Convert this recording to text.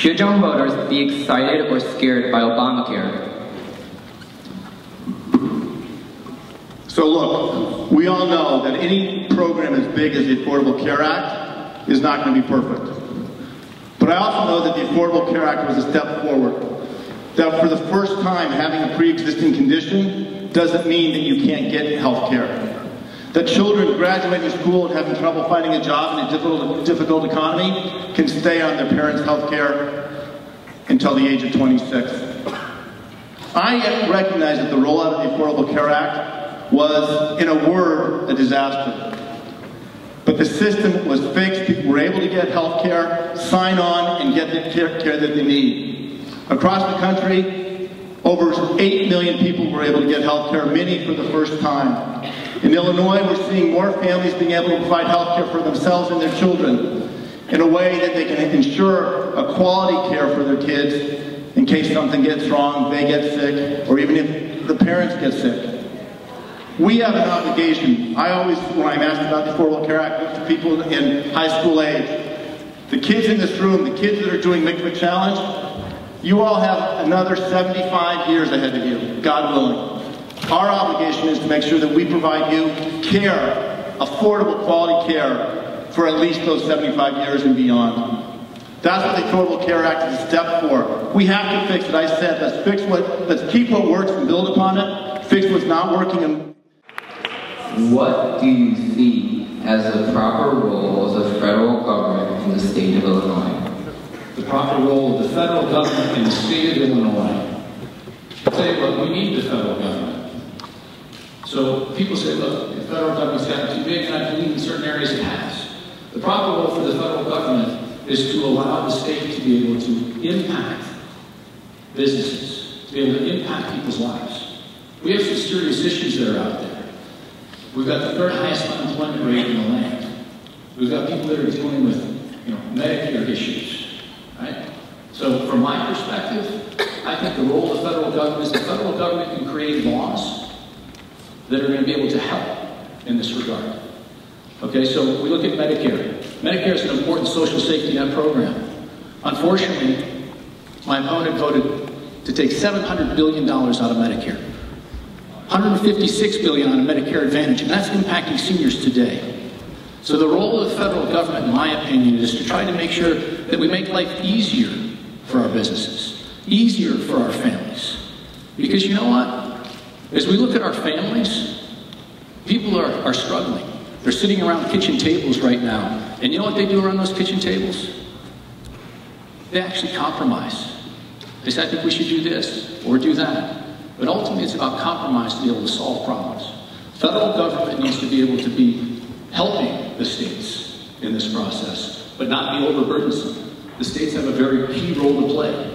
Should young voters be excited or scared by Obamacare? So look, we all know that any program as big as the Affordable Care Act is not going to be perfect. But I also know that the Affordable Care Act was a step forward. That for the first time, having a pre-existing condition doesn't mean that you can't get health care. That children graduating school and having trouble finding a job in a difficult economy can stay on their parents' health care until the age of 26. I recognize that the rollout of the Affordable Care Act was, in a word, a disaster. But the system was fixed. People were able to get health care, sign on, and get the care that they need. Across the country, over 8 million people were able to get health care, many for the first time. In Illinois, we're seeing more families being able to provide health care for themselves and their children in a way that they can ensure a quality care for their kids in case something gets wrong, they get sick, or even if the parents get sick. We have an obligation. I always, when I'm asked about the Affordable Care Act, look to people in high school age. The kids in this room, the kids that are doing Mick Challenge, you all have another 75 years ahead of you, God willing. Our obligation is to make sure that we provide you care, affordable quality care, for at least those 75 years and beyond. That's what the Affordable Care Act is a step for. We have to fix it. I said, let's keep what works and build upon it, fix what's not working. And what do you see as the proper role of the federal government in the state of Illinois? The proper role of the federal government in the state of Illinois. I'll tell you what, we need the federal government. So people say, look, the federal government's gotten too big, and I believe in certain areas it has. The proper role for the federal government is to allow the state to be able to impact businesses, to be able to impact people's lives. We have some serious issues that are out there. We've got the third highest unemployment rate in the land. We've got people that are dealing with, Medicare issues, right? So from my perspective, I think the role of the federal government is the federal government can create laws that are going to be able to help in this regard. Okay, so we look at Medicare. Medicare is an important social safety net program. Unfortunately, my opponent voted to take $700 billion out of Medicare. $156 billion on a Medicare Advantage, and that's impacting seniors today. So the role of the federal government, in my opinion, is to try to make sure that we make life easier for our businesses, easier for our families. Because you know what? As we look at our families, people are struggling. They're sitting around kitchen tables right now. And you know what they do around those kitchen tables? They actually compromise. They say, I think we should do this or do that. But ultimately, it's about compromise to be able to solve problems. Federal government needs to be able to be helping the states in this process, but not be overburdensome. The states have a very key role to play.